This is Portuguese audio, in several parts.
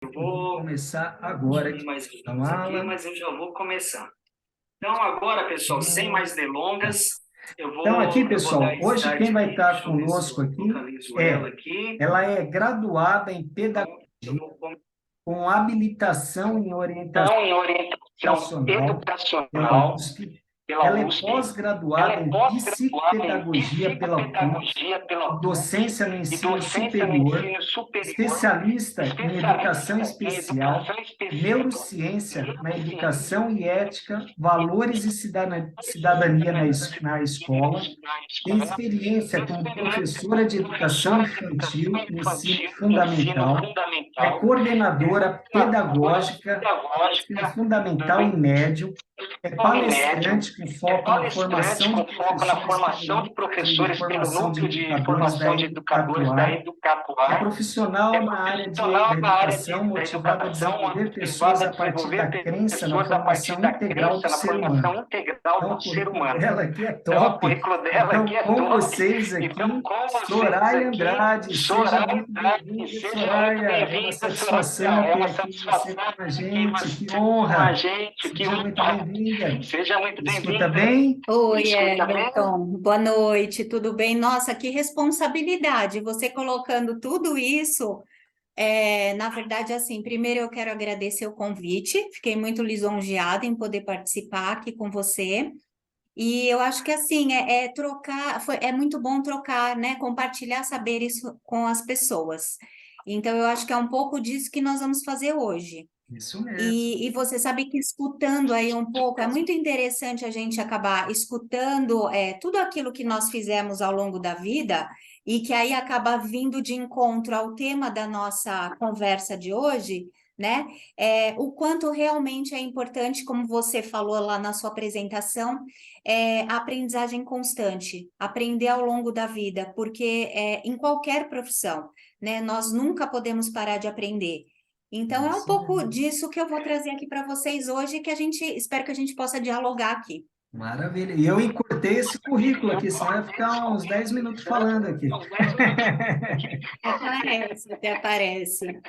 Eu vou começar agora aqui. mais Então, aqui, Alan. mas eu já vou começar. Então, agora, pessoal, sem mais delongas, Então, aqui, eu vou dar pessoal, hoje start quem vai aqui. estar Deixa eu ver se conosco eu aqui localizo ela aqui. ela é graduada em Então, pedagogia, eu vou começar com habilitação em orientação em orientação educacional pela educacional USP. pela Ela é USP. Ela pós-graduada é em pós-graduada em psicopedagogia pela PUC, psicopedagogia pela PUC docência no e ensino docência no superior, ensino superior, especialista em educação especialista em especial, educação especial, neurociência na neurociência, educação e ética, valores e cidadania na escola, tem escola, experiência como experiência professora como de educação professora de educação infantil, ensino infantil, ensino fundamental, é fundamental, coordenadora coordenadora pedagógica, ensino pedagógica fundamental do e médio, é ensino médio, palestrante com é foco na palestrante formação de com foco na professores pelo formação de Núcleo de professores pelo Formação de Núcleo de Educadores da Formação de Educadores da Educatuar, é Educatuar, é profissional na área da profissional na área educação, da motivada a educação, desenvolver pessoas motivada a a partir da desenvolver crença na pessoas a partir formação da integral do crença na ser humano. formação integral Então, do o ser currículo humano. dela aqui é Então, o top. currículo dela aqui Então, é com top. vocês Então, aqui, com vocês Soraya aqui, Andrade. Seja Soraya muito Andrade, bem-vinda, seja muito Soraya. É uma bem-vinda, Soraya. satisfação É ter uma aqui você satisfação com a ter aqui gente. Que você com a honra. gente. Que Seja muito honra. bem-vinda. Seja muito Me escuta bem-vinda. bem? Me Oi, escuta bem? Everton. Boa noite, tudo bem? Nossa, que responsabilidade você colocando tudo isso. Na verdade, assim, primeiro eu quero agradecer o convite, fiquei muito lisonjeada em poder participar aqui com você. E eu acho que assim, trocar, é muito bom trocar, né? Compartilhar saberes com as pessoas. Então, eu acho que é um pouco disso que nós vamos fazer hoje. Isso mesmo. E você sabe que escutando aí um pouco, é muito interessante a gente acabar escutando tudo aquilo que nós fizemos ao longo da vida e que aí acaba vindo de encontro ao tema da nossa conversa de hoje, né? O quanto realmente é importante, como você falou lá na sua apresentação, a aprendizagem constante, aprender ao longo da vida, porque em qualquer profissão, né, nós nunca podemos parar de aprender. Então, é um Isso pouco mesmo. disso que eu vou trazer aqui para vocês hoje, que espero que a gente possa dialogar aqui. Maravilha. E eu encurtei esse currículo aqui, senão eu ia ficar uns 10 minutos falando aqui. Até parece.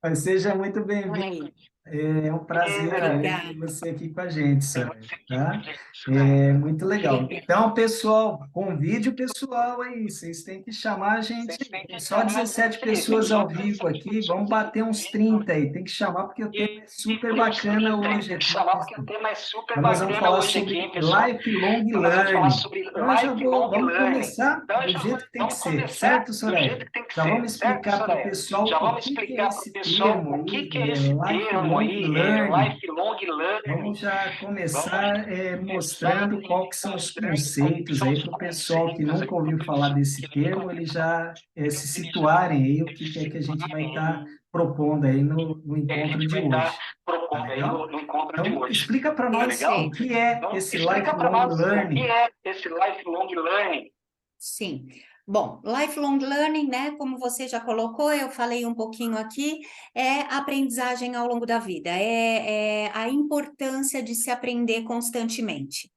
Mas seja muito bem-vindo. Aí, É um prazer aí ter obrigada. você aqui com a gente, Sérgio, tá? É muito legal. Obrigada. Então, pessoal, convide o pessoal aí, vocês têm que chamar a gente. Tem só 17 pessoas ao vivo aqui, vamos bater uns 30 aí, tem que chamar porque o tema é super bacana hoje Tem que aqui, chamar porque o pessoal. tema é super Então, nós vamos bacana falar hoje aqui, sobre hein, pessoal? lifelong Então, nós vamos falar learning. sobre Então, lifelong vamos learning. começar Então, do jeito que tem que vamos ser, começar certo, do Soraya? jeito que tem que Já ser, vamos certo, explicar para o Soraya? pessoal Já o vamos que que é explicar para o esse pessoal termo o que aí, que é esse termo lifelong aí, learning. lifelong learning. Vamos já Vamos começar começar mostrando qual que são os mostrando quais conceitos são aí os para o pessoal que conceitos aí nunca para o ouviu falar pessoal desse que nunca termo, ouviu eles falar já desse termo, se eles já situarem aí o que se que é que a gente vai situarem estar aí propondo aí no que a encontro gente de vai estar hoje. Tá propondo aí legal? no encontro de Então, hoje. explica para Tá nós legal? o que é Então, esse explica para lifelong nós o que learning. é esse lifelong learning. Sim. Bom, lifelong learning, né? Como você já colocou, eu falei um pouquinho aqui, é aprendizagem ao longo da vida, é a importância de se aprender constantemente.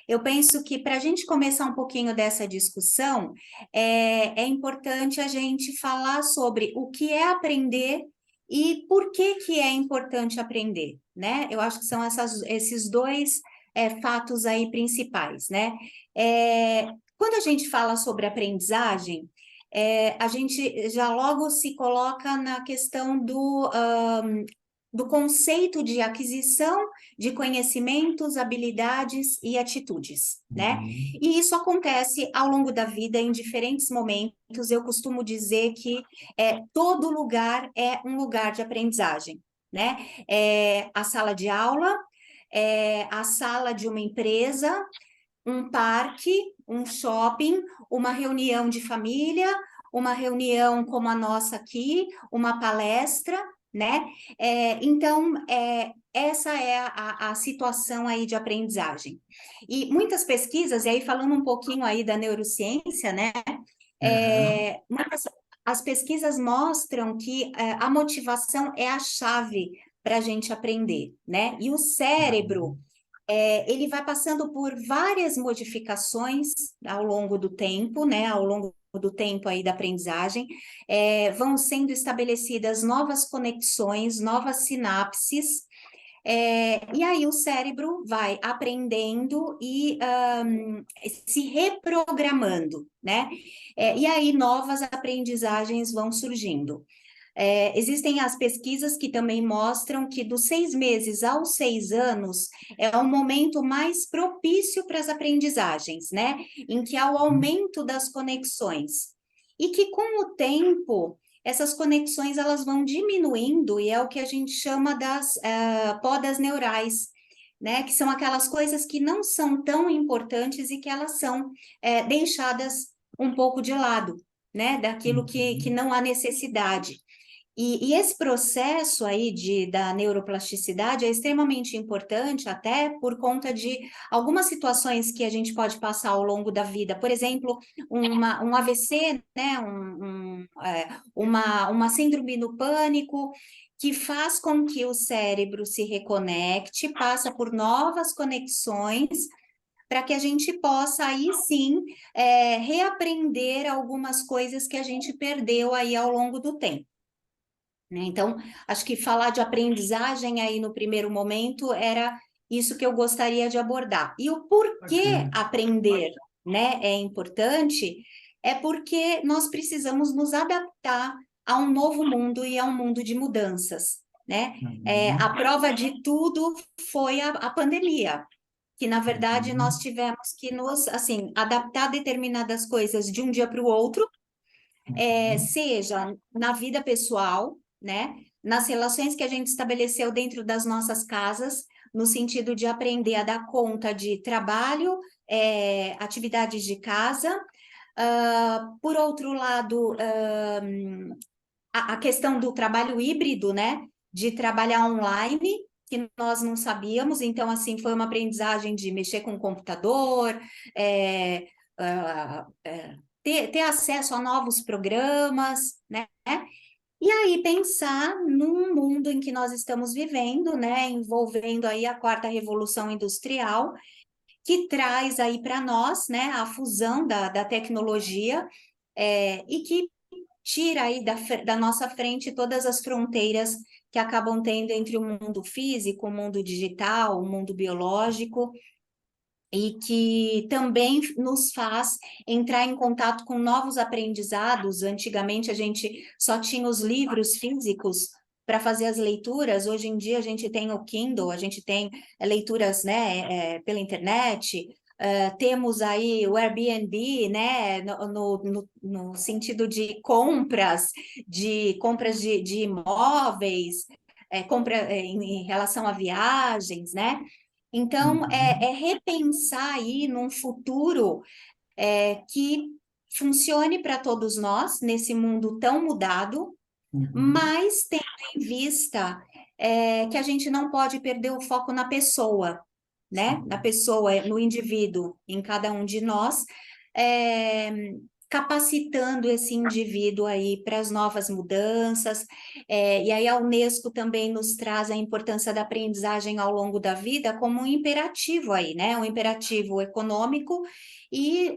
Eu penso que para a gente começar um pouquinho dessa discussão, é importante a gente falar sobre o que é aprender e por que que é importante aprender, né? Eu acho que são esses dois fatos aí principais, né? Quando a gente fala sobre aprendizagem, a gente já logo se coloca na questão do conceito de aquisição de conhecimentos, habilidades e atitudes, né? Uhum. E isso acontece ao longo da vida em diferentes momentos. Eu costumo dizer que todo lugar é um lugar de aprendizagem, né? A sala de aula, a sala de uma empresa, um parque, um shopping, uma reunião de família, uma reunião como a nossa aqui, uma palestra, né? Então, essa é a situação aí de aprendizagem. E muitas pesquisas, e aí falando um pouquinho aí da neurociência, né? Aham. As pesquisas mostram que a motivação é a chave para a gente aprender, né? E o cérebro, ele vai passando por várias modificações ao longo do tempo, né, ao longo do tempo aí da aprendizagem, vão sendo estabelecidas novas conexões, novas sinapses, e aí o cérebro vai aprendendo e se reprogramando, né? E aí novas aprendizagens vão surgindo. Existem as pesquisas que também mostram que dos 6 meses aos 6 anos é o momento mais propício para as aprendizagens, né? Em que há o aumento das conexões. E que com o tempo, essas conexões elas vão diminuindo e é o que a gente chama das podas neurais, né? Que são aquelas coisas que não são tão importantes e que elas são deixadas um pouco de lado, né? Daquilo que não há necessidade. E esse processo aí da neuroplasticidade é extremamente importante até por conta de algumas situações que a gente pode passar ao longo da vida. Por exemplo, um AVC, né? Uma síndrome do pânico, que faz com que o cérebro se reconecte, passa por novas conexões, para que a gente possa aí sim reaprender algumas coisas que a gente perdeu aí ao longo do tempo. Então, acho que falar de aprendizagem aí no primeiro momento era isso que eu gostaria de abordar. E o porquê aprender, né, é importante, é porque nós precisamos nos adaptar a um novo mundo e a um mundo de mudanças, né? A prova de tudo foi a pandemia, que na verdade nós tivemos que nos, assim, adaptar a determinadas coisas de um dia para o outro, seja na vida pessoal, né? Nas relações que a gente estabeleceu dentro das nossas casas, no sentido de aprender a dar conta de trabalho, atividades de casa. Por outro lado, a questão do trabalho híbrido, né? De trabalhar online, que nós não sabíamos, então, assim, foi uma aprendizagem de mexer com o computador, ter acesso a novos programas, né? E aí pensar num mundo em que nós estamos vivendo, né, envolvendo aí a quarta revolução industrial, que traz aí para nós, né, a fusão da tecnologia, e que tira aí da nossa frente todas as fronteiras que acabam tendo entre o mundo físico, o mundo digital, o mundo biológico, e que também nos faz entrar em contato com novos aprendizados. Antigamente a gente só tinha os livros físicos para fazer as leituras, hoje em dia a gente tem o Kindle, a gente tem leituras, né, pela internet, temos aí o Airbnb, né, no sentido de compras de imóveis, em relação a viagens, né? Então, repensar aí num futuro que funcione para todos nós, nesse mundo tão mudado, mas tendo em vista que a gente não pode perder o foco na pessoa, né? Na pessoa, no indivíduo, em cada um de nós, capacitando esse indivíduo aí para as novas mudanças, e aí a Unesco também nos traz a importância da aprendizagem ao longo da vida como um imperativo aí, né? Um imperativo econômico e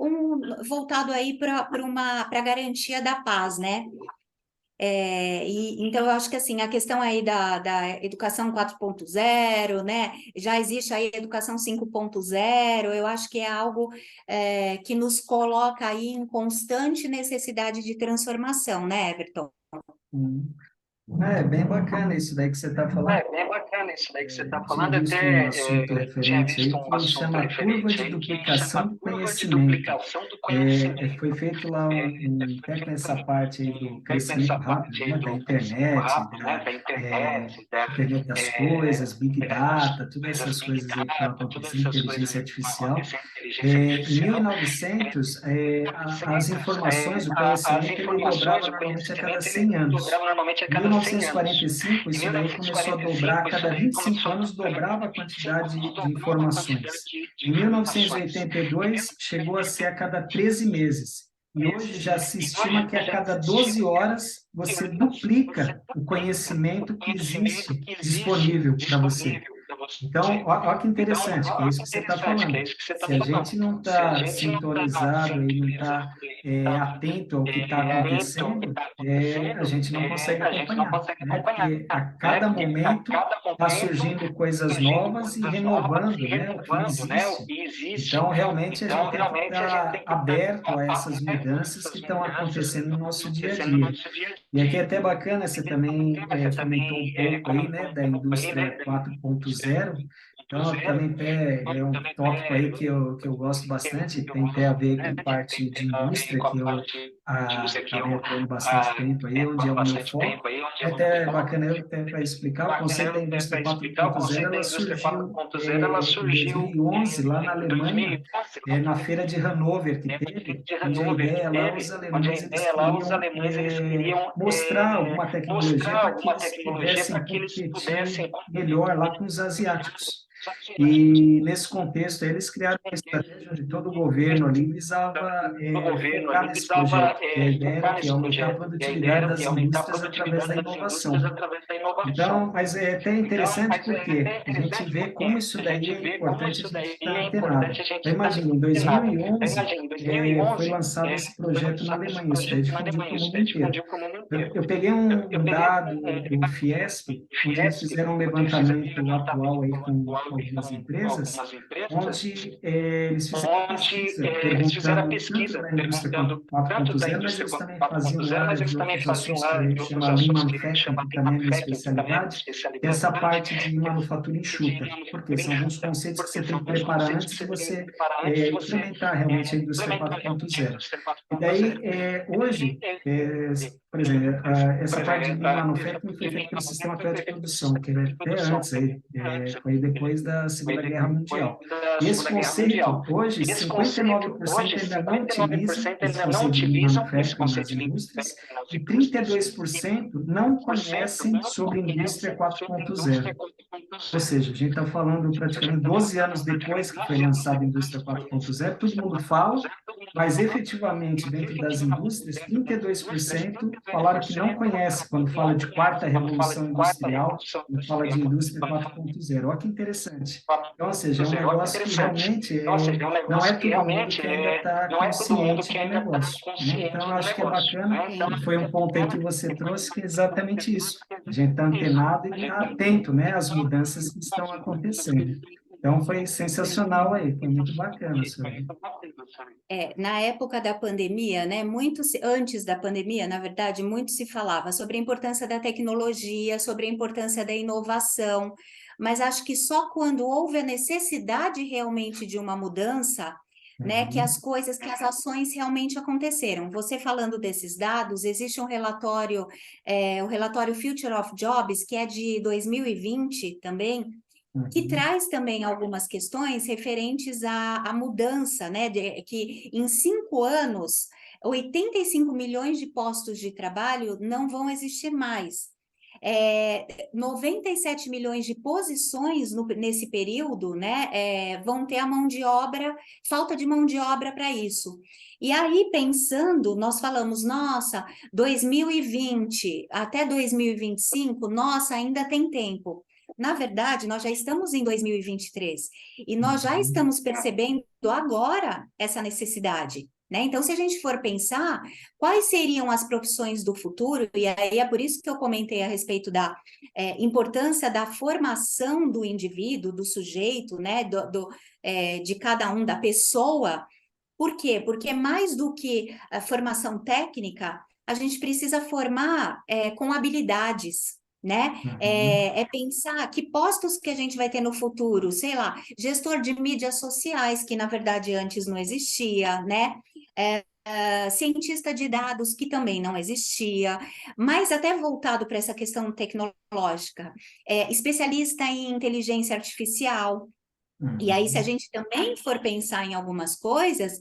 voltado aí para a garantia da paz, né? Então, eu acho que assim, a questão aí da educação 4.0, né? Já existe aí a educação 5.0, eu acho que é algo que nos coloca aí em constante necessidade de transformação, né, Everton? Bem bacana isso daí que você está falando. Bem bacana isso daí que você está falando. Tinha visto um assunto Tinha referente aí visto um que assunto chama curva referente de aí que duplicação chama do curva de conhecimento. duplicação do conhecimento. Foi feito lá até com essa parte aí do crescimento rápido, né, da internet, da internet das coisas, Big Data, todas essas coisas aí que estão acontecendo, inteligência artificial. Em 1900, as informações, o conhecimento, ele dobrava normalmente a cada 100 anos. Em 1945, isso daí começou a dobrar, a cada 25 anos dobrava a quantidade de informações. Em 1982, chegou a ser a cada 13 meses. E hoje já se estima que a cada 12 horas você duplica o conhecimento que existe disponível para você. Então, olha que interessante, que é isso que você está falando. Se a gente não está sintonizado e não está atento ao que está acontecendo, a gente não consegue acompanhar, né? Porque a cada momento está surgindo coisas novas e renovando, né, o que existe. Então, realmente, a gente tem que estar aberto a essas mudanças que estão acontecendo no nosso dia a dia. E aqui é até bacana, você também comentou um pouco aí, né, da indústria 4.0. Então, também é um tópico aí que eu gosto bastante, tem até a ver com parte de indústria, que eu acabei atuando bastante tempo aí, onde é o meu foco. É até bacana eu até para explicar, o conceito da indústria 4.0, ela surgiu em 2011, lá na Alemanha, na feira de Hannover que teve, onde a ideia lá, os alemães eles queriam mostrar alguma tecnologia para que eles pudessem competir melhor lá com os asiáticos. E nesse contexto, eles criaram uma estratégia onde todo o governo ali visava focar nesse projeto, que a ideia era que aumentar a produtividade das indústrias através da inovação. Então, mas é até interessante porque a gente vê como isso daí é importante a gente estar antenado. Então, imagina, em 2011, foi lançado esse projeto na Alemanha, isso daí difundiu para o mundo inteiro. Eu peguei um dado do Fiesp, onde eles fizeram um levantamento atual aí com algumas empresas, onde eles fizeram pesquisa, perguntando tanto na indústria 4.0, mas eles também faziam lá de outros assuntos que a gente chama Lean Manufacturing, que também é a minha especialidade, que é essa parte de manufatura enxuta, porque são alguns conceitos que você tem que preparar antes de você implementar realmente a indústria 4.0. E daí, hoje, por exemplo, essa parte de manufacturing foi feita pelo Sistema Atual de Produção, que era até antes, foi depois da Segunda Guerra Mundial. E esse conceito, hoje, 59% ainda não utilizam esse conceito de manufacturing nas indústrias e 32% não conhecem sobre indústria 4.0. Ou seja, a gente está falando praticamente 12 anos depois que foi lançada a indústria 4.0, todo mundo fala, mas efetivamente dentro das indústrias, 32% falaram que não conhece quando fala de quarta revolução industrial, quando fala de indústria 4.0. Olha que interessante. Então, ou seja, é um negócio que realmente não é todo mundo que ainda está consciente do negócio, né? Então, eu acho que é bacana, e foi um ponto aí que você trouxe, que é exatamente isso. A gente está antenado e está atento, né, às mudanças que estão acontecendo. Então, foi sensacional aí, foi muito bacana, senhor. Na época da pandemia, né, antes da pandemia, na verdade, muito se falava sobre a importância da tecnologia, sobre a importância da inovação, mas acho que só quando houve a necessidade realmente de uma mudança, né, que as ações realmente aconteceram. Você falando desses dados, existe um relatório, o relatório Future of Jobs, que é de 2020 também, que traz também algumas questões referentes à mudança, né? Que em 5 anos, 85 milhões de postos de trabalho não vão existir mais. 97 milhões de posições nesse período, né? Vão ter a mão de obra, falta de mão de obra para isso. E aí, pensando, nós falamos, nossa, 2020 até 2025, nossa, ainda tem tempo. Na verdade, nós já estamos em 2023 e nós já estamos percebendo agora essa necessidade, né? Então, se a gente for pensar, quais seriam as profissões do futuro, e aí é por isso que eu comentei a respeito da importância da formação do indivíduo, do sujeito, né? De cada um, da pessoa. Por quê? Porque mais do que a formação técnica, a gente precisa formar com habilidades, né? Pensar que postos que a gente vai ter no futuro, sei lá, gestor de mídias sociais, que na verdade antes não existia, né? Cientista de dados, que também não existia, mas até voltado para essa questão tecnológica, especialista em inteligência artificial. E aí, se a gente também for pensar em algumas coisas,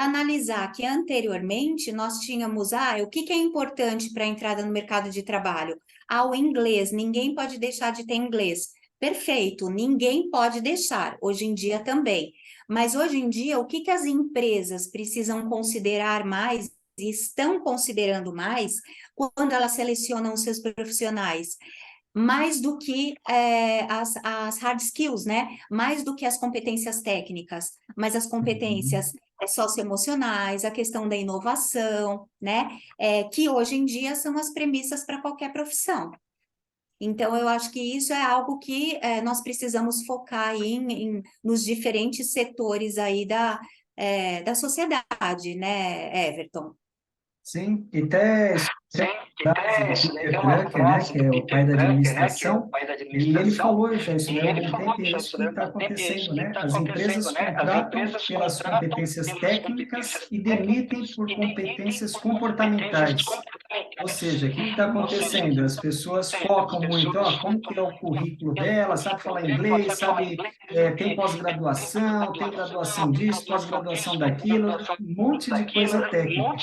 analisar que anteriormente nós tínhamos, o que é importante para a entrada no mercado de trabalho? O inglês, ninguém pode deixar de ter inglês. Perfeito, ninguém pode deixar, hoje em dia também. Mas hoje em dia, o que as empresas precisam considerar mais e estão considerando mais quando elas selecionam os seus profissionais? mais do que as hard skills, né? Mais do que as competências técnicas, mas as competências socioemocionais, a questão da inovação, né? Que hoje em dia são as premissas para qualquer profissão. Então, eu acho que isso é algo que nós precisamos focar aí nos diferentes setores aí da sociedade, né, Everton? Sim, e até isso tem uma frase do Peter Drucker, né, que é o pai da administração, e ele falou já isso daí há algum tempo, e é isso que está acontecendo, né? As empresas contratam pelas competências técnicas e demitem por competências comportamentais. Ou seja, o que está acontecendo? As pessoas focam muito, ó, como que é o currículo dela, sabe falar inglês, sabe, tem pós-graduação, tem graduação disso, pós-graduação daquilo, um monte de coisa técnica.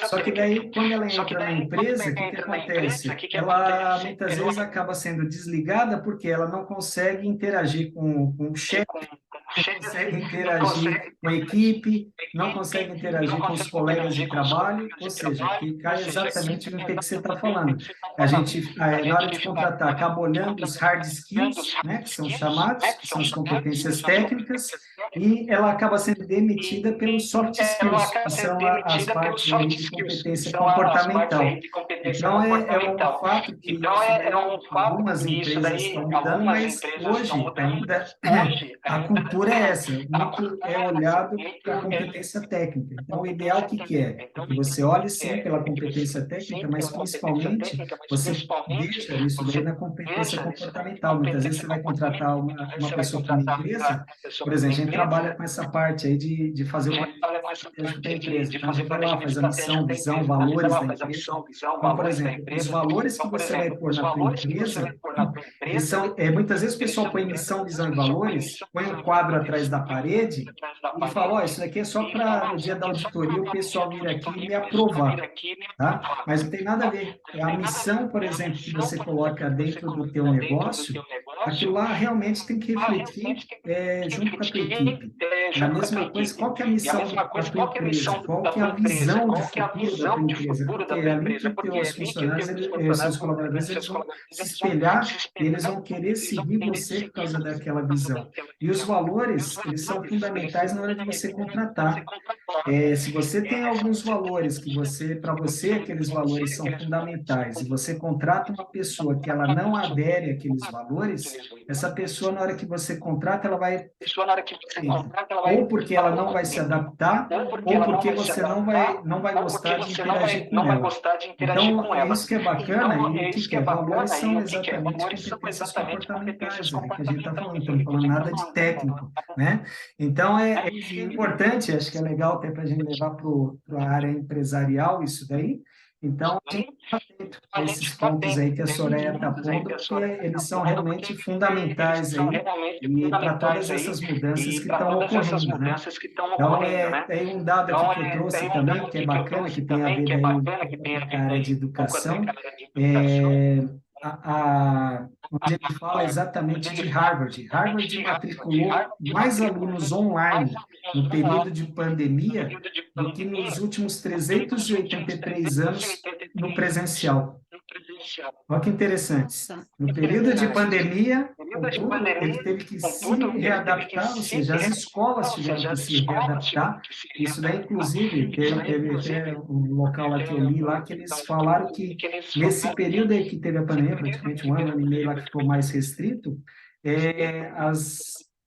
Só que daí, quando ela entra na empresa, o que acontece? Ela muitas vezes acaba sendo desligada porque ela não consegue interagir com o chefe, não consegue interagir com a equipe, não consegue interagir com os colegas de trabalho, ou seja, que cai exatamente no que você está falando. A gente, na hora de contratar, acaba olhando os hard skills, né, que são chamados, que são as competências técnicas, e ela acaba sendo demitida pelos soft skills, que são as partes aí de competência comportamental. Então, é um fato que isso daí, algumas empresas estão mudando, mas hoje ainda a cultura é essa, muito é olhado para a competência técnica. Então, o ideal o que é? Que você olhe sim pela competência técnica, mas principalmente você deixa isso daí na competência comportamental. Muitas vezes você vai contratar uma pessoa para uma empresa, por exemplo, a gente trabalha com essa parte aí de fazer uma estratégica da empresa. Então, a gente vai lá, faz a missão, visão, valores da empresa. Então, por exemplo, os valores que você vai pôr na tua empresa, eles são, muitas vezes o pessoal põe missão, visão e valores, põe um quadro atrás da parede e fala, ó, isso daqui é só para no dia da auditoria o pessoal vir aqui e me aprovar, tá? Mas não tem nada a ver. A missão, por exemplo, que você coloca dentro do teu negócio, aquilo lá realmente tem que refletir junto com a tua equipe. É a mesma coisa, qual que é a missão da tua empresa? Qual que é a visão de futuro da tua empresa? Porque ali que os funcionários, seus colaboradores, eles vão se espelhar e eles vão querer seguir você por causa daquela visão. E os valores, eles são fundamentais na hora de você contratar. Se você tem alguns valores que para você, aqueles valores são fundamentais, e você contrata uma pessoa que ela não adere àqueles valores, essa pessoa, na hora que você contrata, ela vai ou porque ela não vai se adaptar, ou porque você não vai gostar de interagir com ela. Então, é isso que é bacana, e o que é? Valores são exatamente competências comportamentais, né, que a gente está falando, não estamos falando nada de técnico, né? Então, é importante, acho que é legal até para a gente levar para a área empresarial isso daí. Então, a gente está atento a esses pontos aí que a Soraya está pondo, porque eles são realmente fundamentais aí e para todas essas mudanças que estão ocorrendo, né? Então, tem um dado aqui que eu trouxe também, que é bacana, que tem a ver aí com a área de educação, onde ele fala exatamente de Harvard. Harvard matriculou mais alunos online no período de pandemia do que nos últimos 383 anos no presencial. Olha que interessante. No período de pandemia, ele teve que se readaptar, ou seja, as escolas tiveram que se readaptar. Isso daí, inclusive, teve um local lá que eu li lá, que eles falaram que nesse período aí que teve a pandemia, praticamente um ano e meio lá que ficou mais restrito,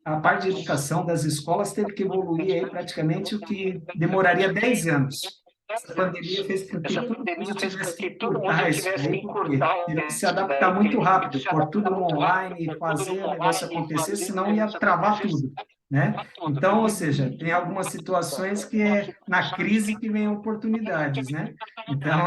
a parte de educação das escolas teve que evoluir aí praticamente o que demoraria 10 anos. Essa pandemia fez com que todo mundo tivesse que cortar isso daí, porque teve que se adaptar muito rápido, pôr tudo no online, fazer o negócio acontecer, senão ia travar tudo, né? Então, ou seja, tem algumas situações que é na crise que vem oportunidades, né? Então,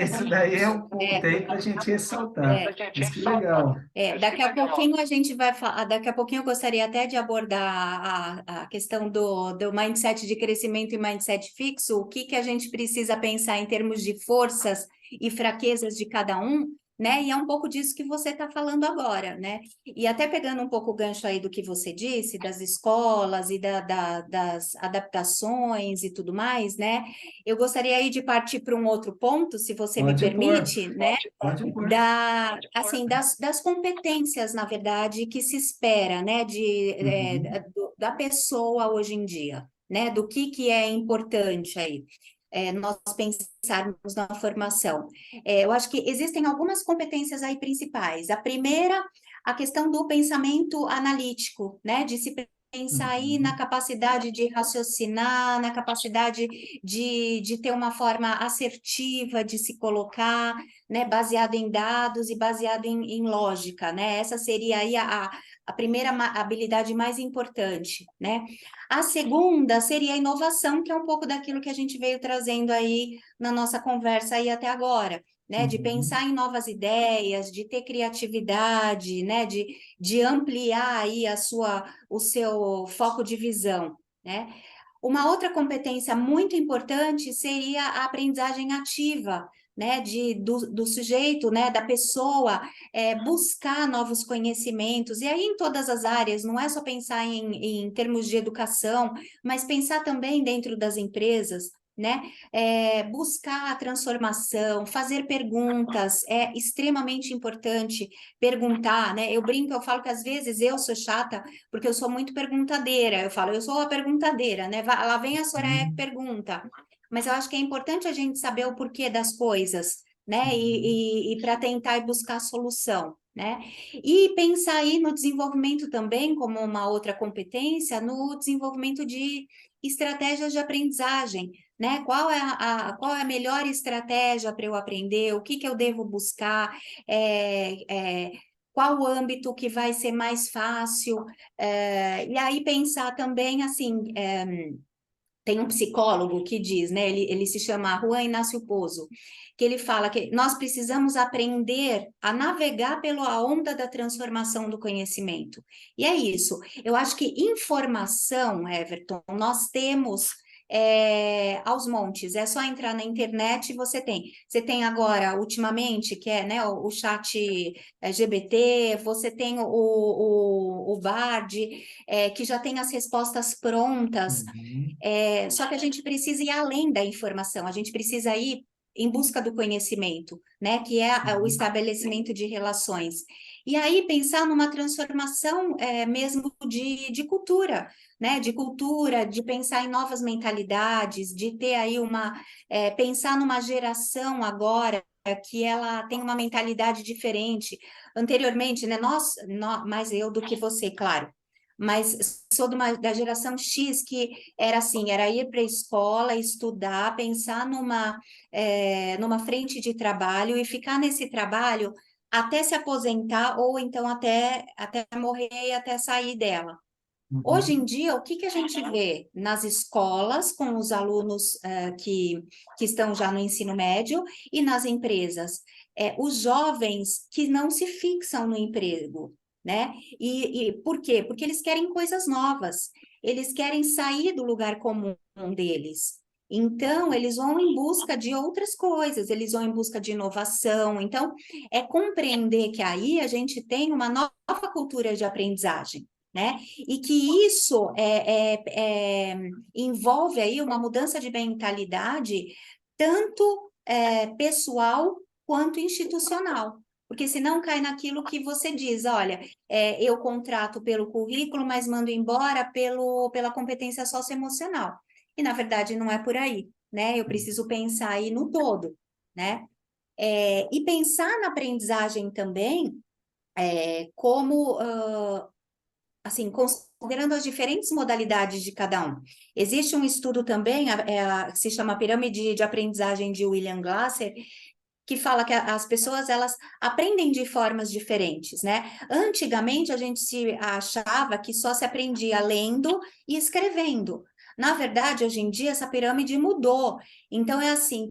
isso daí é um ponto aí para a gente ressaltar. Mas que legal. Daqui a pouquinho a gente vai falar, daqui a pouquinho eu gostaria até de abordar a questão do mindset de crescimento e mindset fixo, o que a gente precisa pensar em termos de forças e fraquezas de cada um, né? E é um pouco disso que você está falando agora, né? E até pegando um pouco o gancho aí do que você disse, das escolas e das adaptações e tudo mais, né? Eu gostaria aí de partir para um outro ponto, se você me Pode pôr, permite, né? pode pôr. Assim, das competências, na verdade, que se espera, né? Uhum. Da pessoa hoje em dia, né? Do que é importante aí. Nós pensarmos na formação. Eu acho que existem algumas competências aí principais. A primeira, a questão do pensamento analítico, né? De se pensar aí na Uhum. capacidade de raciocinar, na capacidade de ter uma forma assertiva de se colocar, né? Baseado em dados e baseado em lógica, né? Essa seria aí a primeira habilidade mais importante, né? A segunda seria a inovação, que é um pouco daquilo que a gente veio trazendo aí na nossa conversa aí até agora, né? De Uhum. pensar em novas ideias, de ter criatividade, né? De ampliar aí o seu foco de visão, né? Uma outra competência muito importante seria a aprendizagem ativa, né, do sujeito, né, da pessoa, buscar novos conhecimentos, e aí em todas as áreas, não é só pensar em termos de educação, mas pensar também dentro das empresas, né, buscar a transformação, fazer perguntas, é extremamente importante perguntar, né, eu brinco, eu falo que às vezes eu sou chata, porque eu sou muito perguntadeira, eu falo, eu sou a perguntadeira, né, lá vem a Soraya que Sim, pergunta, mas eu acho que é importante a gente saber o porquê das coisas, né? sim. E para tentar buscar solução, né? E pensar aí no desenvolvimento também, como uma outra competência, no desenvolvimento de estratégias de aprendizagem, né? Qual é a melhor estratégia para eu aprender? O que eu devo buscar? Qual o âmbito que vai ser mais fácil? E aí pensar também assim. Tem um psicólogo que diz, né? Ele se chama Juan Inácio Pozo, que ele fala que nós precisamos aprender a navegar pela onda da transformação do conhecimento. E é isso. Eu acho que informação, Everton, nós temos aos montes. É só entrar na internet e você tem. Você tem agora, ultimamente, que é, né, o chat GBT, você tem o Bard, que já tem as respostas prontas. Uhum. Só que a gente precisa ir além da informação, a gente precisa ir em busca do conhecimento, né? Que é o Sim. estabelecimento de relações. E aí pensar numa transformação mesmo de cultura, né? De cultura, de pensar em novas mentalidades, de ter aí pensar numa geração agora que ela tem uma mentalidade diferente. Anteriormente, né? Mais eu do que você, claro. Mas sou da geração X que era assim, era ir para a escola, estudar, pensar numa frente de trabalho e ficar nesse trabalho até se aposentar ou então até morrer e até sair dela. Hoje Uhum. em dia, o que a gente vê nas escolas com os alunos que estão já no ensino médio e nas empresas? Os jovens que não se fixam no emprego, né? E por quê? Porque eles querem coisas novas, eles querem sair do lugar comum deles. Então, eles vão em busca de outras coisas, eles vão em busca de inovação. Então, é compreender que aí a gente tem uma nova cultura de aprendizagem, né? E que isso envolve aí uma mudança de mentalidade, tanto pessoal quanto institucional. Porque senão cai naquilo que você diz, olha, eu contrato pelo currículo, mas mando embora pela competência socioemocional. E, na verdade, não é por aí, né? Eu preciso pensar aí no todo, né? E pensar na aprendizagem também como assim, considerando as diferentes modalidades de cada um. Existe um estudo também, que se chama Pirâmide de Aprendizagem de William Glasser, que fala que as pessoas, elas aprendem de formas diferentes, né? Antigamente, a gente se achava que só se aprendia lendo e escrevendo. Na verdade, hoje em dia, essa pirâmide mudou. Então, é assim,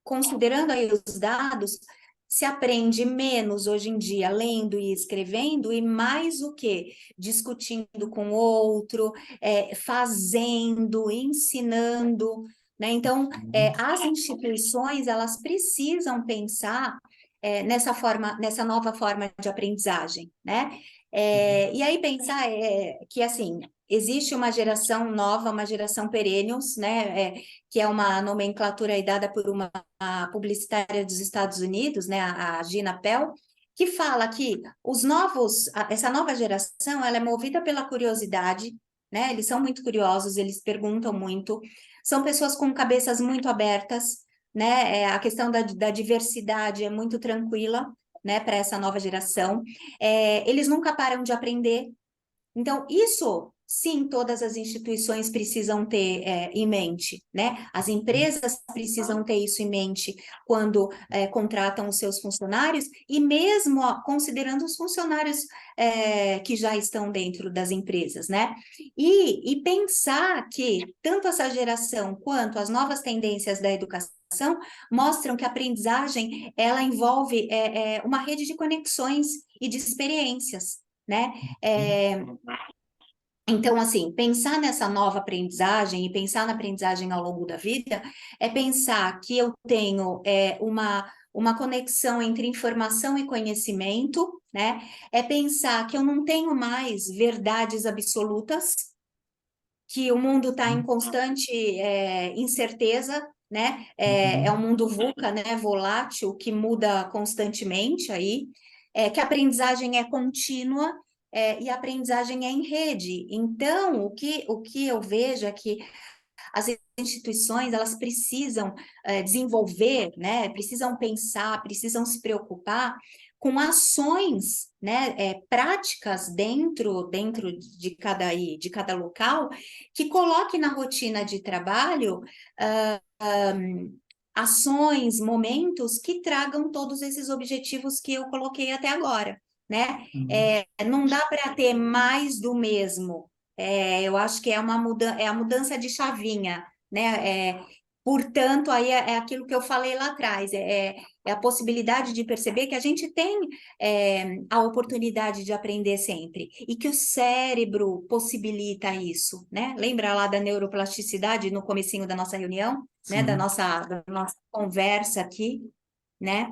considerando aí os dados, se aprende menos hoje em dia lendo e escrevendo, e mais o quê? Discutindo com outro, fazendo, ensinando, né? Então, as instituições, elas precisam pensar nessa nova forma de aprendizagem, né? E aí pensar que, assim, existe uma geração nova, uma geração perennials, né? Que é uma nomenclatura aí dada por uma publicitária dos Estados Unidos, né? A Gina Pell, que fala que essa nova geração, ela é movida pela curiosidade, né? Eles são muito curiosos, eles perguntam muito, são pessoas com cabeças muito abertas, né? A questão da diversidade é muito tranquila, né? Para essa nova geração. Eles nunca param de aprender. Então, isso, sim, todas as instituições precisam ter em mente, né? As empresas precisam ter isso em mente quando contratam os seus funcionários e mesmo considerando os funcionários que já estão dentro das empresas, né? E pensar que tanto essa geração quanto as novas tendências da educação mostram que a aprendizagem, ela envolve uma rede de conexões e de experiências, né? Então, assim, pensar nessa nova aprendizagem e pensar na aprendizagem ao longo da vida é pensar que eu tenho uma conexão entre informação e conhecimento, né? É pensar que eu não tenho mais verdades absolutas, que o mundo está em constante incerteza, né? É um mundo VUCA, né? Volátil, que muda constantemente aí, que a aprendizagem é contínua, e a aprendizagem é em rede. Então, o que eu vejo é que as instituições, elas precisam desenvolver, né? Precisam pensar, precisam se preocupar com ações, né? Práticas dentro de cada local, que coloque na rotina de trabalho ações, momentos que tragam todos esses objetivos que eu coloquei até agora, né? Não dá para ter mais do mesmo. Eu acho que é a mudança de chavinha, né? Portanto, aí é aquilo que eu falei lá atrás, é a possibilidade de perceber que a gente tem a oportunidade de aprender sempre, e que o cérebro possibilita isso, né? Lembra lá da neuroplasticidade no comecinho da nossa reunião, né? Da Sim, nossa conversa aqui, né?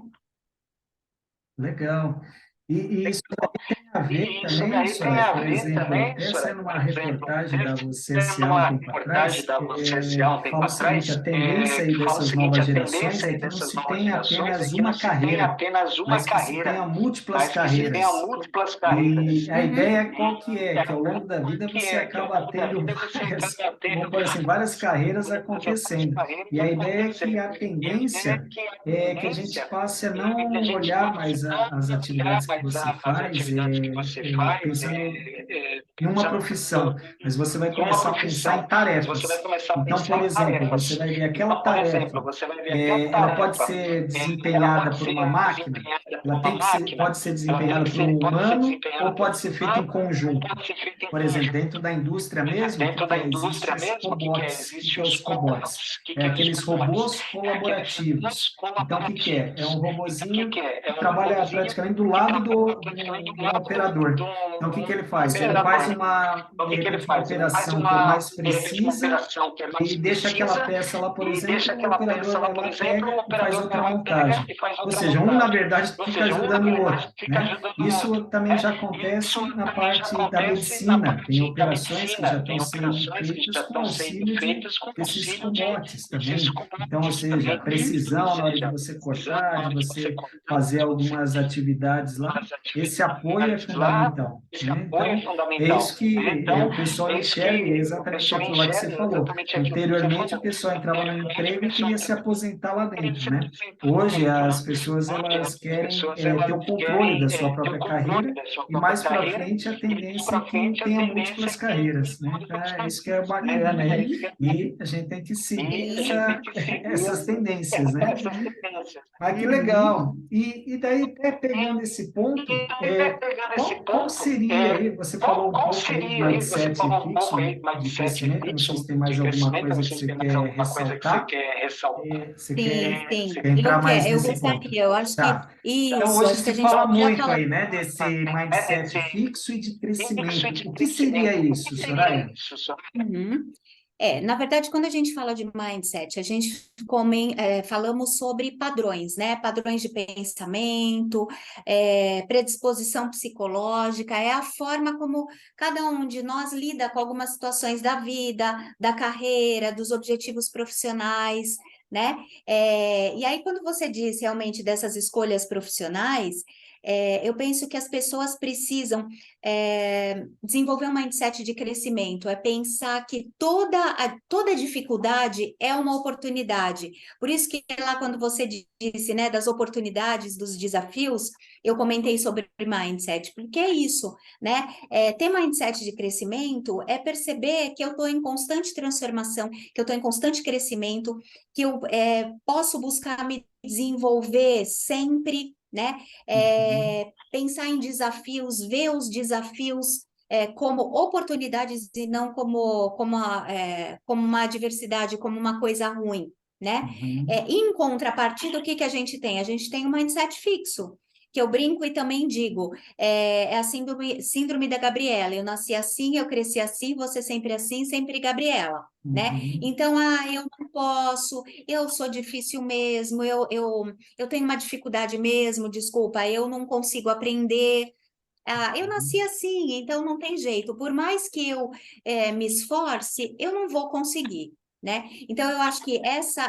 legal. E isso tem a ver também, Soraya, por exemplo, até sendo uma reportagem da Você há um tempo atrás, fala o seguinte, a tendência aí dessas novas gerações é que não se tenha apenas uma carreira, mas que se tenha múltiplas carreiras. E a ideia qual que é? Que ao longo da vida você acaba tendo várias, vamos por assim, várias carreiras acontecendo. E a ideia é que a tendência é que a gente passe a não olhar mais as atividades que você faz pensando em uma profissão, mas você vai começar a pensar em tarefas. Então, por exemplo, você vai ver aquela tarefa, ela pode ser desempenhada por uma máquina, ela pode ser desempenhada por um humano ou pode ser feita em conjunto. Por exemplo, dentro da indústria mesmo, o que existe os cobots. O que é os cobots? É aqueles robôs colaborativos. Então, o que é? É um robozinho que trabalha praticamente do lado do operador. Então, o que ele faz? Ele faz de repente, uma operação que é mais precisa e deixa aquela peça lá, por exemplo, o operador vai lá, pega e faz outra montagem. Ou seja, um, na verdade, fica ajudando o outro, né? Isso também já acontece na parte da medicina. Tem operações que já estão sendo feitas com auxílio desses cobotes também. Então, ou seja, precisão na hora de você cortar, de você fazer algumas atividades lá, esse apoio é fundamental, né? Então, é isso que o pessoal enxerga, é exatamente aquilo lá que você falou. Anteriormente, o pessoal entrava no emprego e queria se aposentar lá dentro, né? Hoje, as pessoas, elas querem ter o controle da sua própria carreira e mais para frente a tendência é que tenha múltiplas carreiras, né? Então, é isso que é bacana, né? E a gente tem que seguir essas tendências, né? Mas que legal. E daí, até pegando esse ponto, qual seria aí, você falou um pouco aí do mindset fixo de crescimento, não sei se tem mais alguma coisa que você quer ressaltar, você quer entrar mais Eu nesse ponto? gostaria, eu acho que Tá. Então, isso, hoje acho que a se gente fala podia muito falar. aí, né, desse mindset fixo e de crescimento. O que seria isso, Soraya? Uhum. Na verdade, quando a gente fala de mindset, a gente falamos sobre padrões, né? Padrões de pensamento, predisposição psicológica, é a forma como cada um de nós lida com algumas situações da vida, da carreira, dos objetivos profissionais, né? E aí, quando você diz realmente dessas escolhas profissionais, eu penso que as pessoas precisam desenvolver um mindset de crescimento, é pensar que toda dificuldade é uma oportunidade. Por isso que lá quando você disse, né, das oportunidades, dos desafios, eu comentei sobre mindset, porque é isso, né? Ter mindset de crescimento é perceber que eu estou em constante transformação, que eu estou em constante crescimento, que eu posso buscar me desenvolver sempre, né? Uhum, Pensar em desafios, ver os desafios como oportunidades e não como uma adversidade, como uma coisa ruim, né? uhum, Em contrapartida, o que que a gente tem? A gente tem um mindset fixo, que eu brinco e também digo, é a síndrome da Gabriela. Eu nasci assim, eu cresci assim, sempre Gabriela. Né? uhum, Então, eu não posso, eu sou difícil mesmo, eu tenho uma dificuldade mesmo, desculpa, eu não consigo aprender. Eu nasci uhum. assim, então não tem jeito. Por mais que eu me esforce, eu não vou conseguir, né? Então eu acho que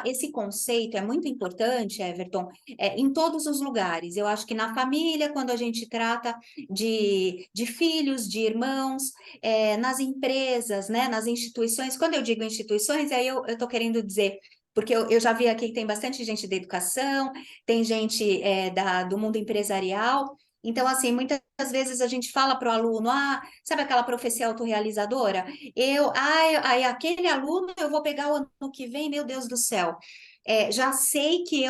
esse conceito é muito importante, Everton, em todos os lugares. Eu acho que na família, quando a gente trata de filhos, de irmãos, nas empresas, né? Nas instituições. Quando eu digo instituições, aí eu estou querendo dizer porque eu já vi aqui que tem bastante gente da educação, tem gente do mundo empresarial. Então, assim, muitas vezes a gente fala para o aluno, sabe aquela profecia autorrealizadora? Aquele aluno eu vou pegar o ano que vem, meu Deus do céu. Já sei que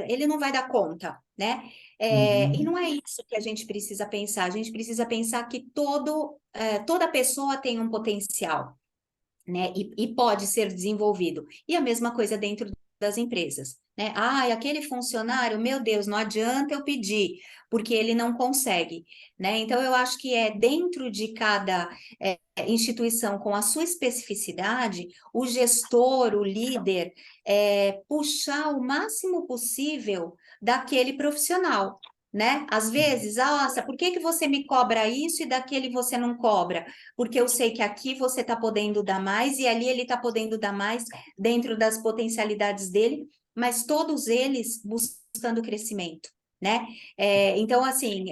ele não vai dar conta, né? E Uhum, não é isso que a gente precisa pensar. A gente precisa pensar que toda pessoa tem um potencial, né? E pode ser desenvolvido. E a mesma coisa dentro das empresas, né? Aquele funcionário, meu Deus, não adianta eu pedir, porque ele não consegue, né? Então, eu acho que é dentro de cada instituição com a sua especificidade, o gestor, o líder, puxar o máximo possível daquele profissional. Né? Às vezes, nossa, por que que você me cobra isso e daquele você não cobra? Porque eu sei que aqui você está podendo dar mais e ali ele está podendo dar mais dentro das potencialidades dele, mas todos eles buscando crescimento, né? Então, assim,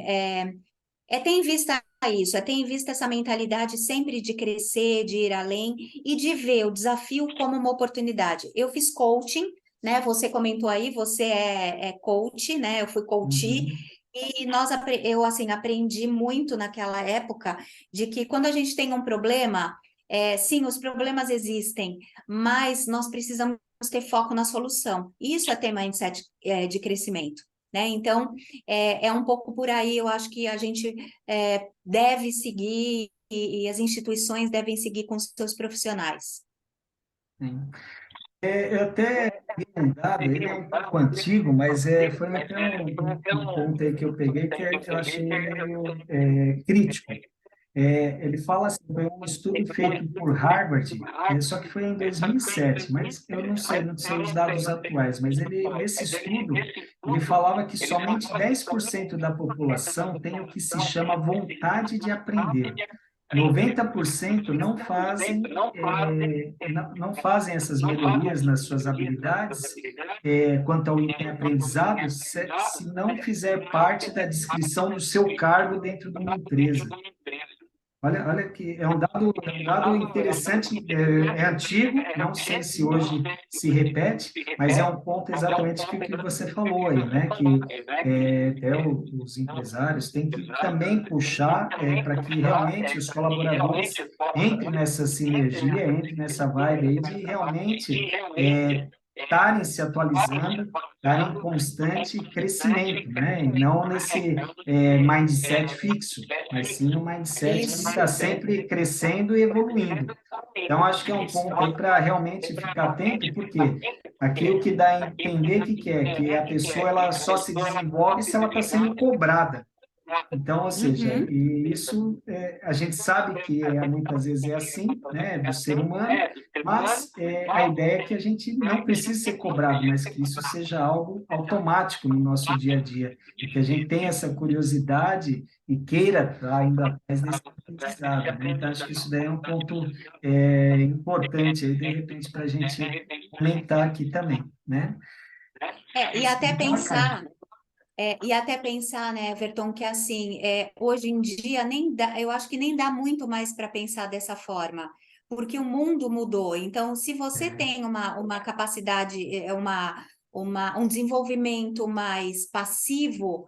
ter em vista isso, ter em vista essa mentalidade sempre de crescer, de ir além e de ver o desafio como uma oportunidade. Eu fiz coaching, né? Você comentou aí, você é coach, né? Eu fui coach. uhum. E eu assim aprendi muito naquela época de que quando a gente tem um problema, sim, os problemas existem, mas nós precisamos ter foco na solução. Isso é ter mindset de crescimento, né? Então é um pouco por aí. Eu acho que a gente deve seguir e as instituições devem seguir com os seus profissionais. Sim. Eu até vi um dado, ele é um pouco antigo, mas foi até um ponto aí que eu peguei que eu achei meio crítico. Ele fala assim, foi um estudo feito por Harvard, só que foi em 2007, mas eu não sei os dados atuais, mas nesse estudo, ele falava que somente 10% da população tem o que se chama vontade de aprender. 90% não fazem essas melhorias nas suas habilidades quanto ao item aprendizado se não fizer parte da descrição do seu cargo dentro de uma empresa. Olha que é um dado interessante, é antigo, não sei se hoje se repete, mas é um ponto exatamente que você falou aí, né? Que até os empresários têm que também puxar para que realmente os colaboradores entrem nessa sinergia, entrem nessa vibe aí de realmente estarem se atualizando, estarem em constante crescimento, né? E não nesse mindset fixo, mas sim um mindset que Isso. está sempre crescendo e evoluindo. Então, acho que é um ponto aí para realmente ficar atento, porque aqui o que dá a entender que a pessoa ela só se desenvolve se ela está sendo cobrada. Então, ou seja, Uhum. e isso a gente sabe que muitas vezes é assim, né, do ser humano, mas a ideia é que a gente não precise ser cobrado, mas que isso seja algo automático no nosso dia a dia, e que a gente tenha essa curiosidade e queira estar indo atrás desse aprendizado, né? Então, acho que isso daí é um ponto importante aí, de repente, para a gente comentar aqui também, né? É, Isso é bacana. e até pensar, né, Everton, que assim, hoje em dia nem dá, eu acho que nem dá muito mais para pensar dessa forma, porque o mundo mudou. Então, se você tem uma capacidade, um desenvolvimento mais passivo,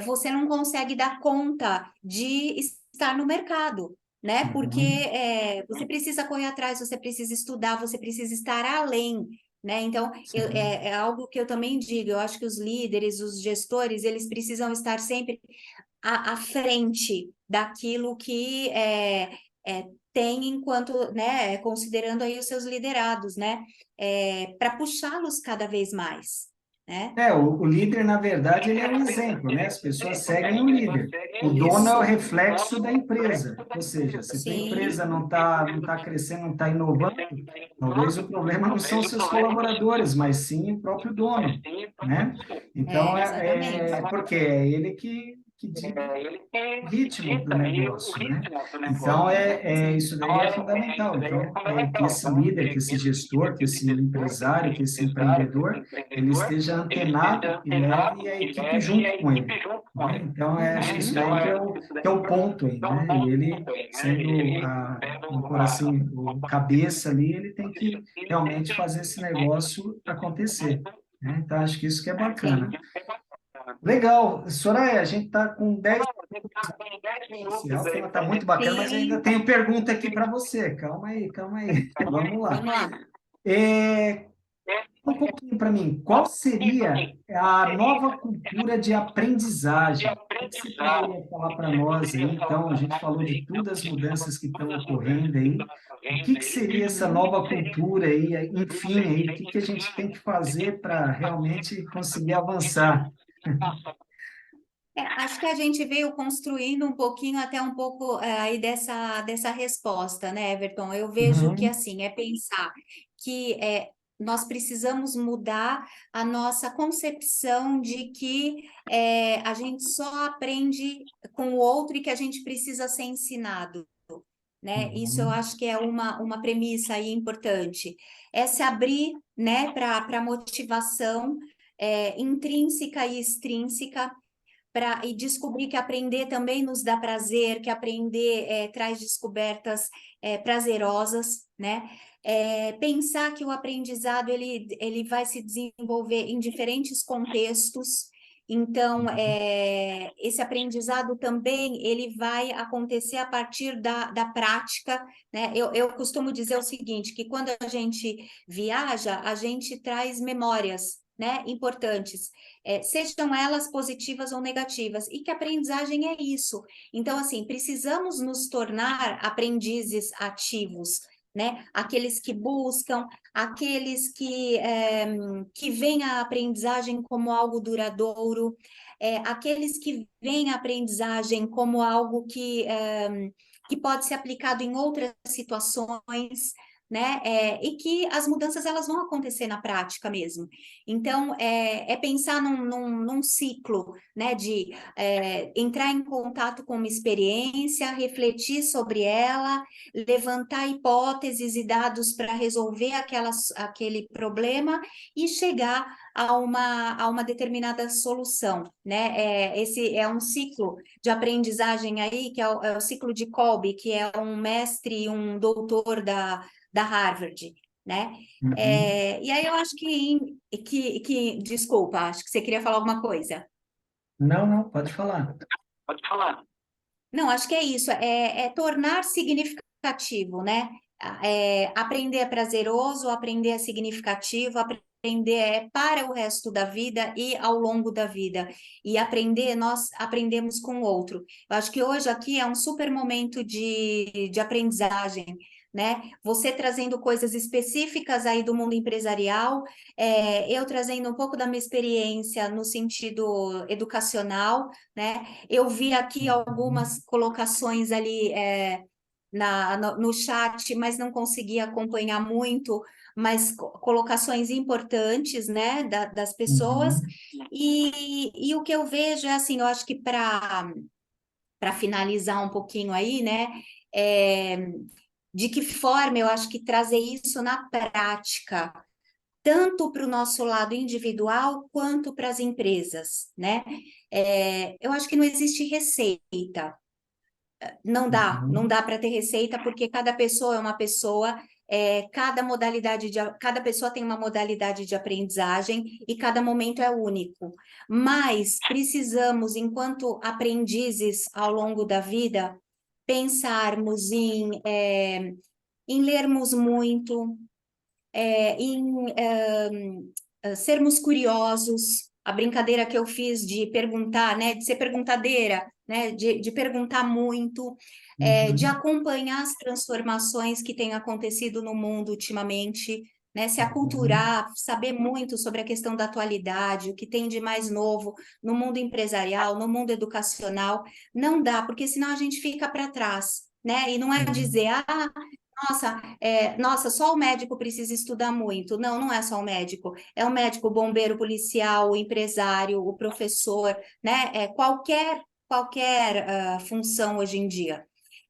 você não consegue dar conta de estar no mercado. Né? Porque Uhum. você precisa correr atrás, você precisa estudar, você precisa estar além, né? Então, Sim. é algo que eu também digo, eu acho que os líderes, os gestores, eles precisam estar sempre à frente daquilo que tem enquanto, né, considerando aí os seus liderados, né, para puxá-los cada vez mais, né? O líder, na verdade, ele é um exemplo, né? As pessoas seguem o líder. O dono é o Isso, reflexo da empresa. Ou seja, se tua sim, empresa não tá crescendo, não está inovando, talvez o problema não são seus colaboradores, mas sim o próprio dono, né? Então, exatamente. porque é ele que dita o ritmo do negócio, né? Então, isso daí é fundamental. Então, que esse líder, que esse gestor, que esse empresário, que esse empreendedor, ele esteja antenado e leve a equipe junto com ele, né? Então, acho que isso Uhum. daí que é o ponto aí, né? E ele, sendo, vamos por assim, o cabeça ali, ele tem que realmente fazer esse negócio acontecer, né? Então, acho que isso que é bacana. Sim. Legal. Soraya, a gente está com 10 social, o tema está muito bacana, mas eu ainda Sim, tenho pergunta aqui para você. Calma aí, calma aí. Vamos lá. vamos lá. É, um pouquinho para mim, qual seria a nova cultura de aprendizagem? O que você poderia falar para nós aí? Então, a gente falou de todas as mudanças que estão ocorrendo aí. O que seria essa Uhum. nova cultura aí? Enfim, aí, o que a gente tem que fazer para realmente conseguir avançar? Acho que a gente veio construindo um pouquinho, até um pouco aí dessa resposta, né, Everton? Eu vejo que, Uhum, assim, é pensar que nós precisamos mudar a nossa concepção de que a gente só aprende com o outro e que a gente precisa ser ensinado. Né? Isso eu uhum, acho que é uma premissa aí importante. É se abrir, né, para motivação intrínseca e extrínseca, e descobrir que aprender também nos dá prazer, que aprender traz descobertas prazerosas, né? Pensar que o aprendizado ele vai se desenvolver em diferentes contextos. Então, esse aprendizado também ele vai acontecer a partir da prática, né? Eu costumo dizer o seguinte, que quando a gente viaja, a gente traz memórias, né, importantes, sejam elas positivas ou negativas, e que a aprendizagem é isso. Então, assim, precisamos nos tornar aprendizes ativos, né? Aqueles que buscam, aqueles que veem a aprendizagem como algo duradouro, aqueles que veem a aprendizagem como algo que pode ser aplicado em outras situações, né? E que as mudanças elas vão acontecer na prática mesmo. Então, pensar num ciclo, né? De entrar em contato com uma experiência, refletir sobre ela, levantar hipóteses e dados para resolver aquele problema e chegar a uma determinada solução, né? Esse é um ciclo de aprendizagem aí, que é o ciclo de Kolbe, que é um mestre e um doutor da Harvard, né? uhum. E aí eu acho desculpa, acho que você queria falar alguma coisa. Não, não, pode falar. Não, acho que é isso, tornar significativo, né? Aprender é prazeroso, aprender é significativo, aprender é para o resto da vida e ao longo da vida. E aprender, nós aprendemos com o outro. Eu acho que hoje aqui é um super momento de aprendizagem, né? Você trazendo coisas específicas aí do mundo empresarial, eu trazendo um pouco da minha experiência no sentido educacional, né? Eu vi aqui Uhum. algumas colocações ali no chat, mas não consegui acompanhar muito, mas colocações importantes, né, das pessoas. Uhum. E o que eu vejo é assim, eu acho que para finalizar um pouquinho aí, né, é, de que forma eu acho que trazer isso na prática, tanto para o nosso lado individual quanto para as empresas, né? Eu acho que não existe receita, não Uhum. dá para ter receita, porque cada pessoa é uma pessoa, cada pessoa tem uma modalidade de aprendizagem e cada momento é único. Mas precisamos, enquanto aprendizes ao longo da vida, pensarmos em lermos muito, sermos curiosos, a brincadeira que eu fiz de perguntar, né, de ser perguntadeira, né, de perguntar muito, de Uhum. acompanhar as transformações que têm acontecido no mundo ultimamente, né, se Uhum. aculturar, saber muito sobre a questão da atualidade, o que tem de mais novo no mundo empresarial, no mundo educacional, não dá, porque senão a gente fica para trás, né, e não é dizer, É. nossa, só o médico precisa estudar muito. Não, não é só o médico. É o médico, o bombeiro, o policial, o empresário, o professor, né? Qualquer função hoje em dia.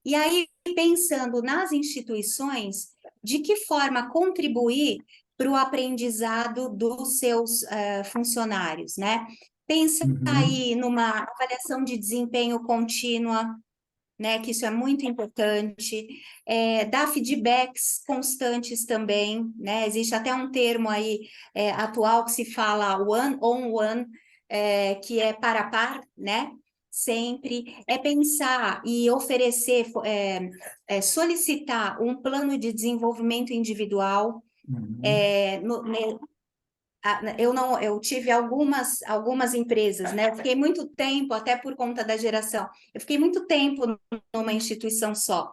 E aí, pensando nas instituições, de que forma contribuir para o aprendizado dos seus funcionários, né? Pensa Uhum. aí numa avaliação de desempenho contínua, né, que isso é muito importante, dar feedbacks constantes também, né, existe até um termo aí atual que se fala one-on-one, que é par a par, né, sempre, pensar e oferecer, solicitar um plano de desenvolvimento individual, Uhum. eu tive algumas empresas, né? Eu fiquei muito tempo, até por conta da geração, eu fiquei muito tempo numa instituição só.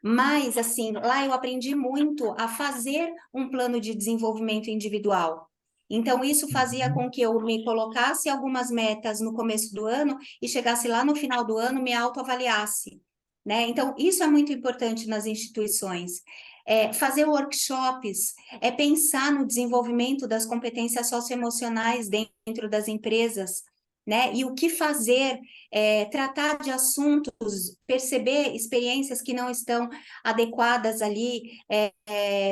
Mas, assim, lá eu aprendi muito a fazer um plano de desenvolvimento individual. Então, isso fazia Uhum. com que eu me colocasse algumas metas no começo do ano e chegasse lá no final do ano, me autoavaliasse, né? Então, isso é muito importante nas instituições. Fazer workshops, pensar no desenvolvimento das competências socioemocionais dentro das empresas, né? E o que fazer, tratar de assuntos, perceber experiências que não estão adequadas ali,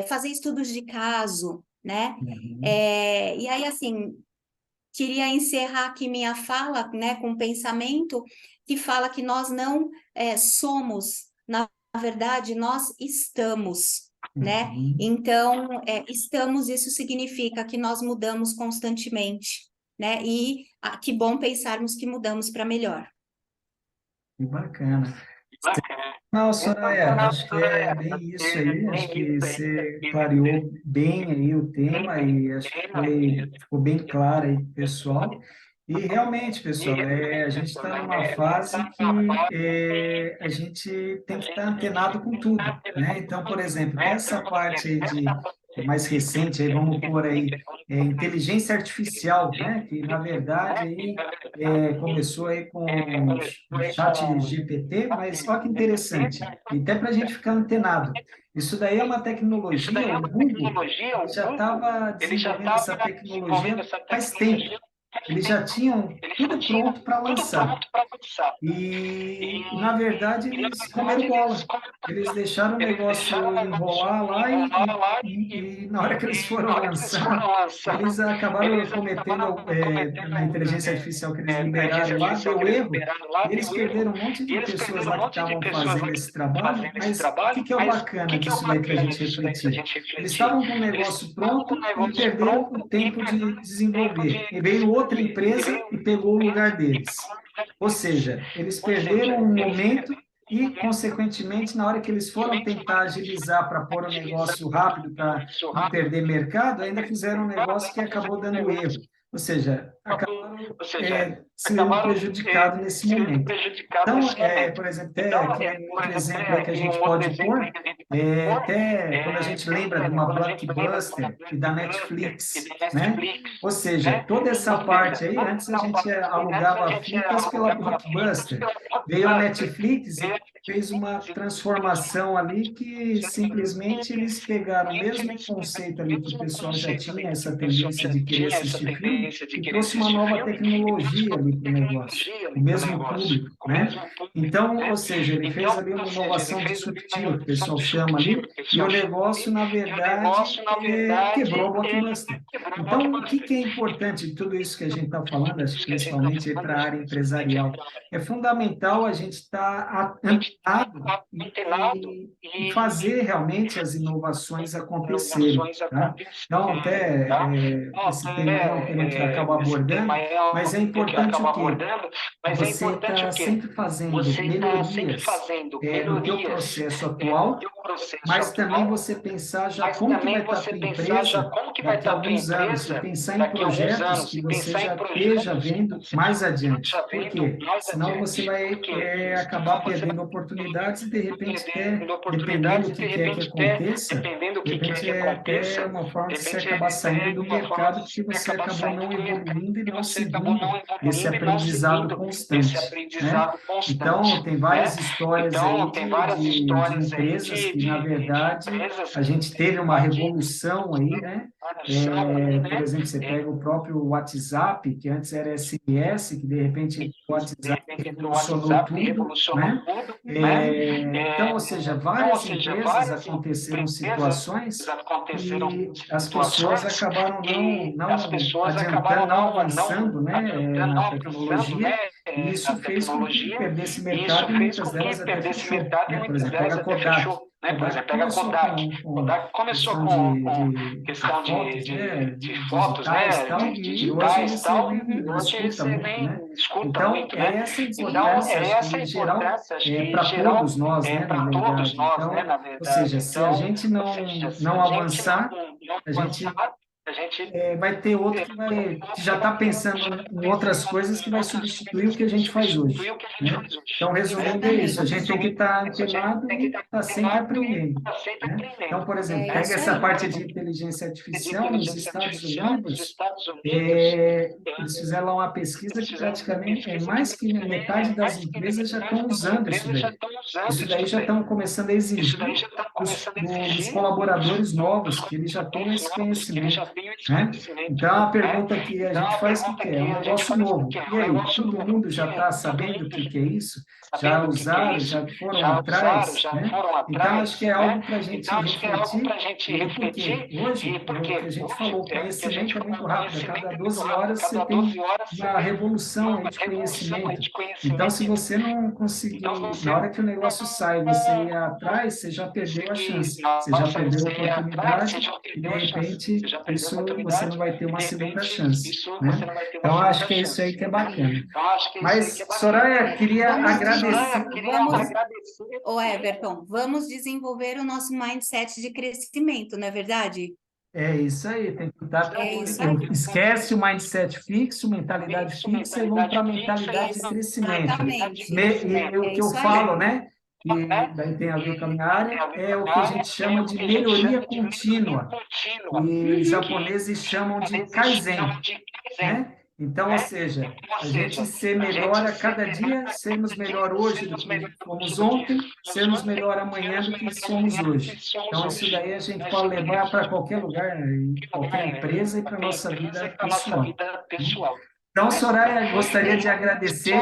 fazer estudos de caso, né? Uhum. E aí, assim, queria encerrar aqui minha fala, né, com um pensamento que fala que nós não somos, na verdade, nós estamos, né? Uhum. Então, estamos, isso significa que nós mudamos constantemente, né? E que bom pensarmos que mudamos para melhor. Que bacana. Bacana. Não, Então, Soraya, acho que é bem isso aí. Acho que você clareou bem aí o tema e acho que ficou bem claro aí pro pessoal. E realmente, pessoal, a gente está numa fase que a gente tem que estar antenado com tudo, né? Então, por exemplo, até essa parte aí de mais recente, aí vamos pôr aí inteligência artificial, né? Que na verdade aí começou aí com o chat GPT, mas olha que interessante, e até para a gente ficar antenado. Isso daí é uma tecnologia, o Google ele já estava desenvolvendo essa tecnologia faz tempo. Eles já tinham tudo pronto para lançar. E, na verdade, eles comeram bola. Eles deixaram o negócio enrolar lá e na hora que eles foram lançar, eles acabaram cometendo, na inteligência artificial que eles liberaram lá, deu erro, e eles perderam um monte de pessoas lá que estavam fazendo esse trabalho, mas o que que é o bacana disso daí para a gente refletir? Eles estavam com o negócio pronto e perderam o tempo de desenvolver. E veio outra empresa e pegou o lugar deles. Ou seja, eles perderam um momento e, consequentemente, na hora que eles foram tentar agilizar para pôr o negócio rápido, para não perder mercado, ainda fizeram um negócio que acabou dando erro. Ou seja, acabaram sendo prejudicados nesse momento. Então, por exemplo, até que um outro exemplo aí que a gente pode pôr, até quando a gente lembra de uma blockbuster e da Netflix, né? Ou seja, toda essa parte aí, antes a gente alugava fitas pela blockbuster, veio a Netflix e fez uma transformação ali que simplesmente eles pegaram o mesmo conceito ali que o pessoal já tinha essa tendência de querer assistir filme e trouxe uma nova tecnologia ali para o negócio, o mesmo público, né? Então, ou seja, ele fez ali uma inovação disruptiva, que o pessoal chama ali, e o negócio, na verdade, quebrou o blockbuster. Então, o que é importante de tudo isso que a gente está falando, acho que principalmente para a área empresarial? É fundamental a gente estar antenado e fazer realmente as inovações acontecerem, tá? Então, até esse tema é um tema que acaba abordando, mas é importante o quê? Você está sempre fazendo melhorias no teu processo atual, mas também você pensar já como que vai estar a tua empresa daqui a alguns anos, você pensar em projetos que você já esteja vendo mais adiante. Por quê? Senão você vai acabar perdendo oportunidades e, de repente, dependendo do que quer que aconteça, de repente é até uma forma de você acabar saindo do mercado porque você acabou não evoluindo e não seguindo esse aprendizado constante, né? Então, tem várias histórias aí de empresas que, na verdade, a gente teve uma revolução aí, né? Por exemplo, você pega o próprio WhatsApp, que antes era SMS, que de repente o WhatsApp revolucionou tudo, né? Então, ou seja, várias empresas aconteceram situações e as pessoas acabaram não adiantando, não avançando, né, na tecnologia, e isso fez com que perdesse mercado e muitas delas até fechou, né? Por exemplo, pega a Kodak. Kodak começou com questão de fotos, né, digitais e tal, e hoje você nem escuta muito, né? Então, essa importância para todos nós, né, na verdade. Ou seja, se a gente não avançar, a gente vai ter outro que já está pensando em outras coisas que vai substituir o que a gente faz hoje, né? Então, resumindo, é isso. A gente tem que estar antenado e estar sempre aprendendo, né? Então, por exemplo, pega essa parte de inteligência artificial nos Estados Unidos, eles fizeram lá uma pesquisa que praticamente mais que metade das empresas já estão usando isso daí. Isso daí já estão começando a exigir dos colaboradores novos que eles já tenham esse conhecimento, né? Então, a pergunta que a gente faz o que é um negócio novo. E aí, todo mundo já está sabendo o que é isso? Já usaram, já foram atrás, né? Então, acho que é algo para a gente refletir, e porque hoje, o que a gente falou, o conhecimento é muito rápido, a cada 12 horas você tem uma revolução aí de conhecimento. Então, se você não conseguir, na hora que o negócio sai, você ir atrás, você já perdeu a chance, você já perdeu a oportunidade e, de repente, isso você não vai ter uma segunda chance, né? Então, acho que é isso aí que é bacana. Mas, Soraya, queria agradecer. Everton, vamos desenvolver o nosso mindset de crescimento, não é verdade? É isso aí, tem que estar. Esquece o mindset fixo, mentalidade fixa e vamos para a mentalidade de crescimento. E o que eu falo, né? E daí tem a ver com a minha área, é o que a gente chama de melhoria contínua. E os japoneses chamam de Kaizen, né? Então, ou seja, a gente ser melhor a cada dia, sermos melhor hoje do que fomos ontem, sermos melhor amanhã do que somos hoje. Então, isso daí a gente pode levar para qualquer lugar, em qualquer empresa e para a nossa vida pessoal. Então, Soraya, gostaria de agradecer,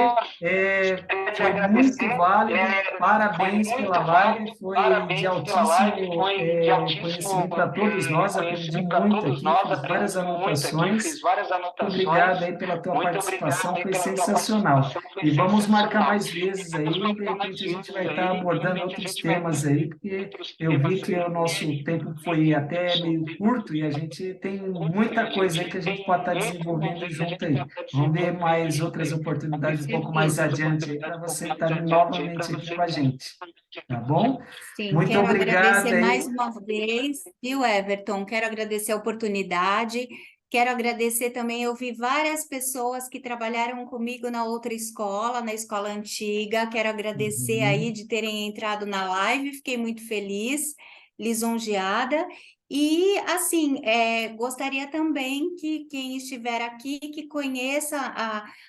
foi muito válido, parabéns pela live, foi de altíssimo conhecimento para todos nós, aprendi muito aqui, fiz várias anotações, muito obrigado aí pela tua participação, foi sensacional. E vamos marcar mais vezes aí, de repente a gente vai estar abordando outros temas aí, porque eu vi que o nosso tempo foi até meio curto e a gente tem muita coisa aí que a gente pode estar desenvolvendo junto aí. Vamos ver mais outras oportunidades um pouco mais adiante para você estar novamente aqui com a gente. Tá bom? Sim, muito quero obrigado agradecer aí. mais uma vez, viu, Everton? Quero agradecer a oportunidade. Quero agradecer também, eu vi várias pessoas que trabalharam comigo na outra escola, na escola antiga. Quero agradecer aí Uhum. de terem entrado na live, fiquei muito feliz, lisonjeada. E assim, gostaria também que quem estiver aqui que conheça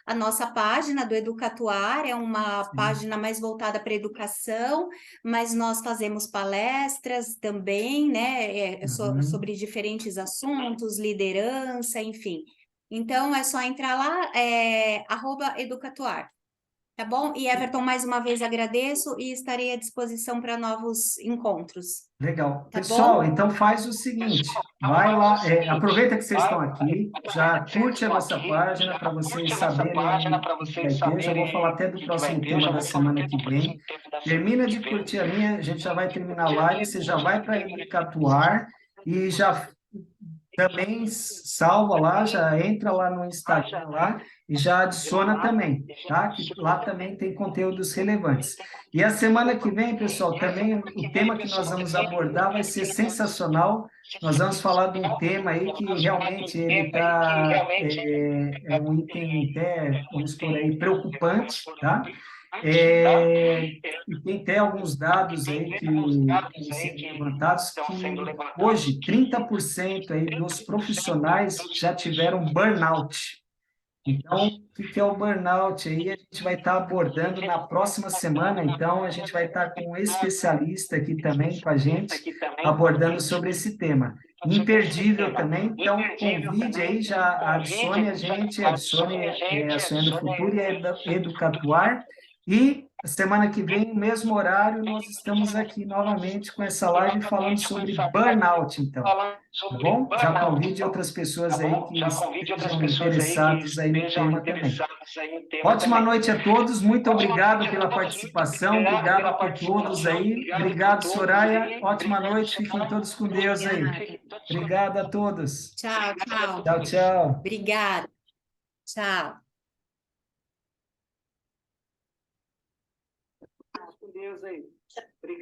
a nossa página do Educatuar, é uma Sim. página mais voltada para a educação, mas nós fazemos palestras também, né, Uhum. sobre diferentes assuntos, liderança, enfim. Então, é só entrar lá, @educatuar, tá bom? E Everton, mais uma vez agradeço e estarei à disposição para novos encontros, Legal. tá Pessoal, bom? então faz o seguinte, vai lá, aproveita que vocês estão aqui, já curte a nossa página para vocês saberem aí o que vai ter. Já vou falar até do próximo tema da semana que vem. Termina de curtir a minha, a gente já vai terminar a live, você já vai para Educatuar e já também salva lá, já entra lá no Instagram lá e já adiciona também, tá? Que lá também tem conteúdos relevantes. E a semana que vem, pessoal, também o tema que nós vamos abordar vai ser sensacional. Nós vamos falar de um tema aí que realmente ele é um item até, vamos por aí, preocupante, tá? E tem até alguns dados aí que estão sendo levantados que hoje 30% aí dos profissionais já tiveram burnout. Então, o que é o burnout aí? A gente vai estar abordando na próxima semana, então a gente vai estar com um especialista aqui também com a gente, abordando sobre esse tema. Imperdível também, então convide aí, já adicione a gente, adicione a Sonhando Futuro e a Educatuar, e semana que vem, mesmo horário, nós estamos aqui novamente com essa live falando sobre burnout, então. Tá bom? Já convide outras pessoas aí que estejam interessados aí no tema também. Ótima noite a todos, muito obrigado pela participação, obrigado por todos aí, obrigado, Soraya, ótima noite, fiquem todos com Deus aí. Obrigado a todos. Tchau, tchau. Tchau, tchau. Obrigada. Tchau. Com Deus aí. Obrigado.